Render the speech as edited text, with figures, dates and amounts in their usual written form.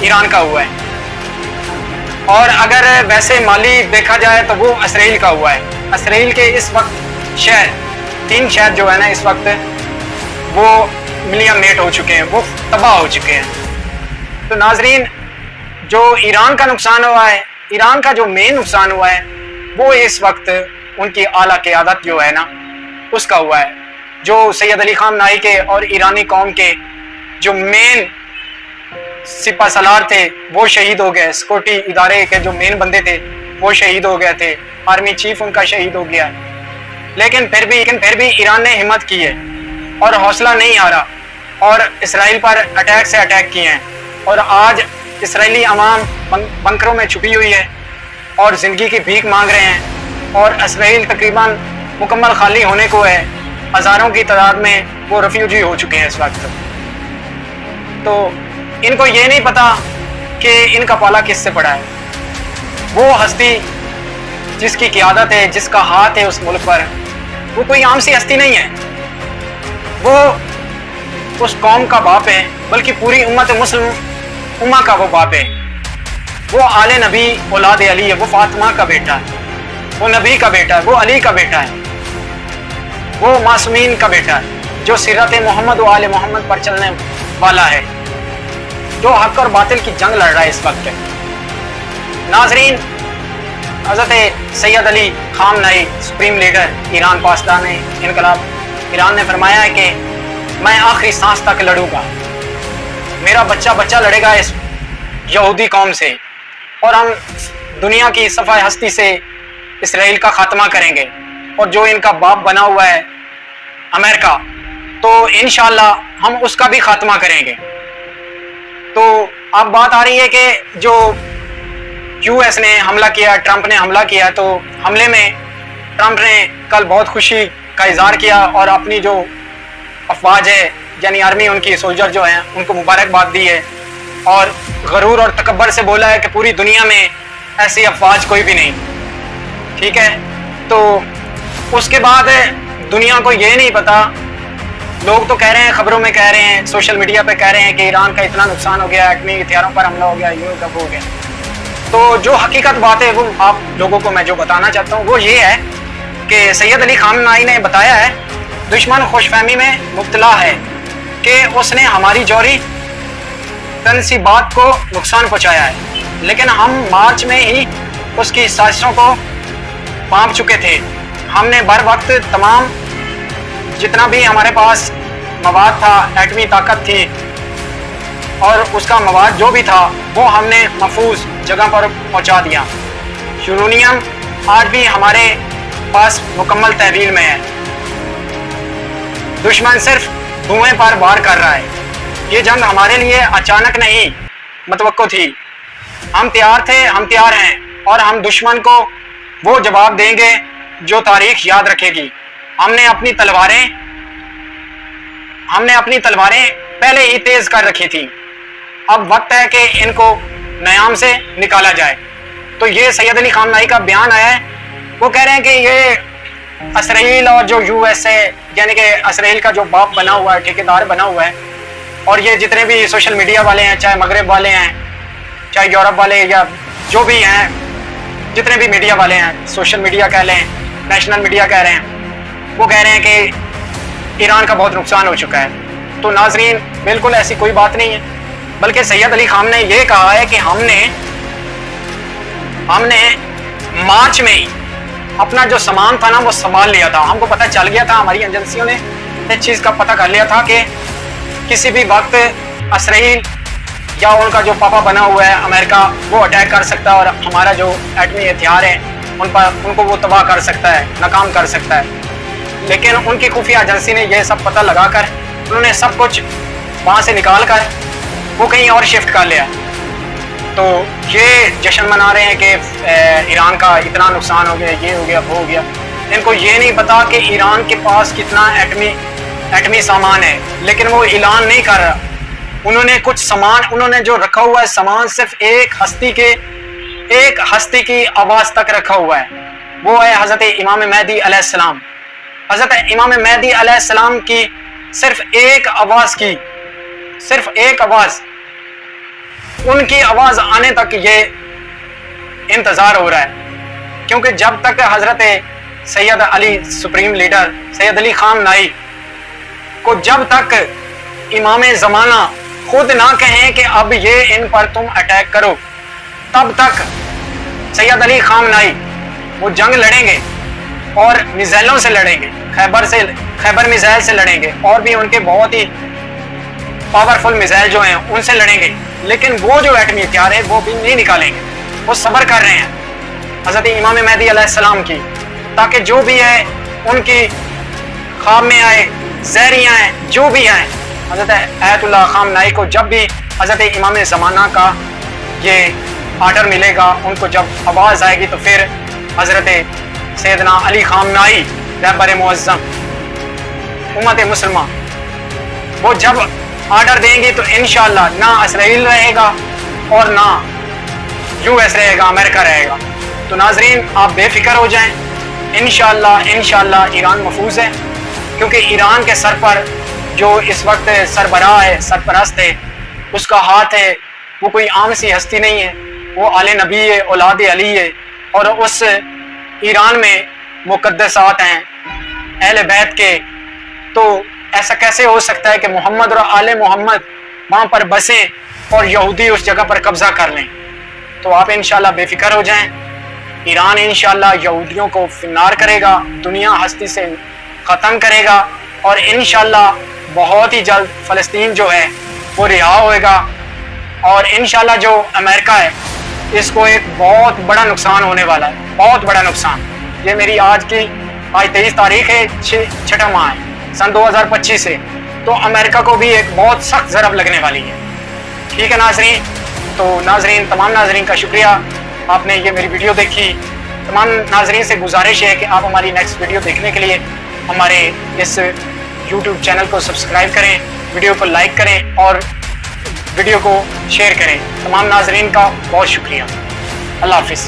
ایران کا ہوا ہے، اور اگر ویسے مالی دیکھا جائے تو وہ اسرائیل کا ہوا ہے۔ اسرائیل کے اس وقت شہر، 3 شہر جو ہے نا اس وقت وہ ملیاں میٹ ہو چکے ہیں، وہ تباہ ہو چکے ہیں۔ تو ناظرین، جو ایران کا نقصان ہوا ہے، ایران کا جو مین نقصان ہوا ہے وہ اس وقت ان کی اعلیٰ قیادت جو ہے نا اس کا ہوا ہے۔ جو سید علی خامنائی کے اور ایرانی قوم کے جو مین سپہ سالار تھے وہ شہید ہو گئے، سیکورٹی ادارے کے جو مین بندے تھے وہ شہید ہو گئے تھے، آرمی چیف ان کا شہید ہو گیا۔ لیکن پھر بھی ایران نے ہمت کی ہے اور حوصلہ نہیں ہارا اور اسرائیل پر اٹیک سے اٹیک کیے ہیں، اور آج اسرائیلی عوام بنکروں میں چھپی ہوئی ہے اور زندگی کی بھیک مانگ رہے ہیں، اور اسرائیل تقریباً مکمل خالی ہونے کو ہے، ہزاروں کی تعداد میں وہ ریفیوجی ہو چکے ہیں اس وقت۔ تو ان کو یہ نہیں پتا کہ ان کا پالا کس سے پڑا ہے۔ وہ ہستی جس کی قیادت ہے، جس کا ہاتھ ہے اس ملک پر، وہ کوئی عام سی ہستی نہیں ہے، وہ اس قوم کا باپ ہے، بلکہ پوری امت مسلم امہ کا وہ باپ ہے۔ وہ آل نبی اولاد علی ہے، وہ فاطمہ کا بیٹا ہے، وہ نبی کا بیٹا ہے، وہ علی کا بیٹا ہے، وہ معصومین کا بیٹا ہے، جو سیرت محمد و آل محمد پر چلنے والا ہے، جو حق اور باطل کی جنگ لڑ رہا ہے اس وقت۔ ناظرین، حضرت سید علی خامنائی سپریم لیڈر ایران پاسدار انقلاب ایران نے فرمایا ہے کہ میں آخری سانس تک لڑوں گا، میرا بچہ لڑے گا اس یہودی قوم سے، اور ہم دنیا کی صفحہ ہستی سے اسرائیل کا خاتمہ کریں گے، اور جو ان کا باپ بنا ہوا ہے امریکہ، تو انشاءاللہ ہم اس کا بھی خاتمہ کریں گے۔ تو اب بات آ رہی ہے کہ جو یو ایس نے حملہ کیا، ٹرمپ نے حملہ کیا، تو حملے میں ٹرمپ نے کل بہت خوشی کا اظہار کیا اور اپنی جو افواج ہے یعنی آرمی، ان کی سولجر جو ہیں ان کو مبارکباد دی ہے، اور غرور اور تکبر سے بولا ہے کہ پوری دنیا میں ایسی افواج کوئی بھی نہیں، ٹھیک ہے۔ تو اس کے بعد دنیا کو یہ نہیں پتا، لوگ تو کہہ رہے ہیں، خبروں میں کہہ رہے ہیں، سوشل میڈیا پہ کہہ رہے ہیں کہ ایران کا اتنا نقصان ہو گیا، ایٹمی ہتھیاروں پر حملہ ہو گیا، یہ ہو گیا۔ تو جو حقیقت بات ہے وہ آپ لوگوں کو میں جو بتانا چاہتا ہوں وہ یہ ہے کہ سید علی خامنائی نے بتایا ہے دشمن خوش فہمی میں مبتلا ہے کہ اس نے ہماری جوہری تنصیبات کو نقصان پہنچایا ہے، لیکن ہم مارچ میں ہی اس کی سازشوں کو پانپ چکے تھے۔ ہم نے بر وقت تمام جتنا بھی ہمارے پاس مواد تھا، ایٹمی طاقت تھی، اور اس کا مواد جو بھی تھا وہ ہم نے محفوظ جگہ پر پہنچا دیا۔ یورینیم آج بھی ہمارے پاس مکمل تحویل میں ہے۔ دشمن صرف دھوئیں پر وار کر رہا ہے۔ یہ جنگ ہمارے لیے اچانک نہیں متوقع تھی، ہم تیار تھے، ہم تیار ہیں، اور ہم دشمن کو وہ جواب دیں گے جو تاریخ یاد رکھے گی۔ ہم نے اپنی تلواریں پہلے ہی تیز کر رکھی تھی، اب وقت ہے کہ ان کو نیام سے نکالا جائے۔ تو یہ سید علی خامنائی کا بیان آیا ہے، وہ کہہ رہے ہیں کہ یہ اسرائیل اور جو یو ایس اے یعنی کہ اسرائیل کا جو باپ بنا ہوا ہے، ٹھیکیدار بنا ہوا ہے، اور یہ جتنے بھی سوشل میڈیا والے ہیں، چاہے مغرب والے ہیں، چاہے یورپ والے، یا جو بھی ہیں، جتنے بھی میڈیا والے ہیں، سوشل میڈیا کہہ لیں، نیشنل میڈیا کہہ رہے ہیں، وہ کہہ رہے ہیں کہ ایران کا بہت نقصان ہو چکا ہے۔ تو ناظرین، بالکل ایسی کوئی بات نہیں ہے، بلکہ سید علی خامنائی نے یہ کہا ہے کہ ہم نے مارچ میں ہی اپنا جو سامان تھا نا وہ سنبھال لیا تھا۔ ہم کو پتہ چل گیا تھا، ہماری ایجنسیوں نے اس چیز کا پتہ کر لیا تھا کہ کسی بھی وقت اسرائیل یا ان کا جو پاپا بنا ہوا ہے امریکہ وہ اٹیک کر سکتا ہے، اور ہمارا جو ایٹمی ہتھیار ہے ان کو وہ تباہ کر سکتا ہے، ناکام کر سکتا ہے۔ لیکن ان کی خفیہ ایجنسی نے یہ سب پتہ لگا کر انہوں نے سب کچھ وہاں سے نکال کر وہ کہیں اور شفٹ کر لیا۔ تو یہ جشن منا رہے ہیں کہ ایران کا اتنا نقصان ہو گیا، یہ ہو گیا، وہ ہو گیا۔ ان کو یہ نہیں پتا کہ ایران کے پاس کتنا ایٹمی سامان ہے، لیکن وہ اعلان نہیں کر رہا۔ انہوں نے کچھ سامان، انہوں نے جو رکھا ہوا ہے سامان، صرف ایک ہستی کی آواز تک رکھا ہوا ہے، وہ ہے حضرت امام مہدی علیہ السلام۔ حضرت امام مہدی علیہ السلام کی صرف ایک آواز کی صرف ایک آواز، ان کی آواز آنے تک یہ انتظار ہو رہا ہے، کیونکہ جب تک حضرت سید علی سپریم لیڈر سید علی خام نائی کو جب تک امام زمانہ خود نہ کہیں کہ اب یہ ان پر تم اٹیک کرو، تب تک سید علی خام نائی وہ جنگ لڑیں گے اور میزائلوں سے لڑیں گے، خیبر میزائل سے لڑیں گے، اور بھی ان کے بہت ہی پاورفل میزائل جو ہیں ان سے لڑیں گے، لیکن وہ جو ایٹمی ہتھیار ہے وہ بھی نہیں نکالیں گے۔ وہ صبر کر رہے ہیں حضرت امام مہدی علیہ السلام کی، تاکہ جو بھی ہے ان کی خواب میں آئے، زہریاں ہیں، جو بھی ہیں، حضرت ایت اللہ خام نائی کو جب بھی حضرت امام زمانہ کا یہ آرڈر ملے گا، ان کو جب آواز آئے گی، تو پھر حضرت سیدنا علی خام نائی رہبر معظم امت مسلمہ وہ جب آرڈر دیں گے تو انشاءاللہ نہ اسرائیل رہے گا اور نہ یو ایس رہے گا، امریکہ رہے گا۔ تو ناظرین آپ بے فکر ہو جائیں، انشاءاللہ ایران محفوظ ہے، کیونکہ ایران کے سر پر جو اس وقت سربراہ ہے، سرپرست ہے، اس کا ہاتھ ہے، وہ کوئی عام سی ہستی نہیں ہے، وہ آل نبی ہے، اولاد علی ہے، اور اس ایران میں مقدسات ہیں اہل بیت کے۔ تو ایسا کیسے ہو سکتا ہے کہ محمد اور آل محمد وہاں پر بسیں اور یہودی اس جگہ پر قبضہ کر لیں؟ تو آپ انشاءاللہ بے فکر ہو جائیں، ایران انشاءاللہ یہودیوں کو فنار کرے گا، دنیا ہستی سے ختم کرے گا، اور انشاءاللہ بہت ہی جلد فلسطین جو ہے وہ رہا ہوئے گا، اور انشاءاللہ جو امریکہ ہے اس کو ایک بہت بڑا نقصان ہونے والا ہے، بہت بڑا نقصان۔ یہ میری آج 23 تاریخ ہے، 6واں ماہ ہے سن 2025 سے، تو امریکہ کو بھی ایک بہت سخت ضرب لگنے والی ہے۔ ٹھیک ہے ناظرین، تو ناظرین تمام ناظرین کا شکریہ، آپ نے یہ میری ویڈیو دیکھی۔ تمام ناظرین سے گزارش ہے کہ آپ ہماری نیکسٹ ویڈیو دیکھنے کے لیے ہمارے اس یوٹیوب چینل کو سبسکرائب کریں، ویڈیو کو لائک کریں اور ویڈیو کو شیئر کریں۔ تمام ناظرین کا بہت شکریہ، اللہ حافظ۔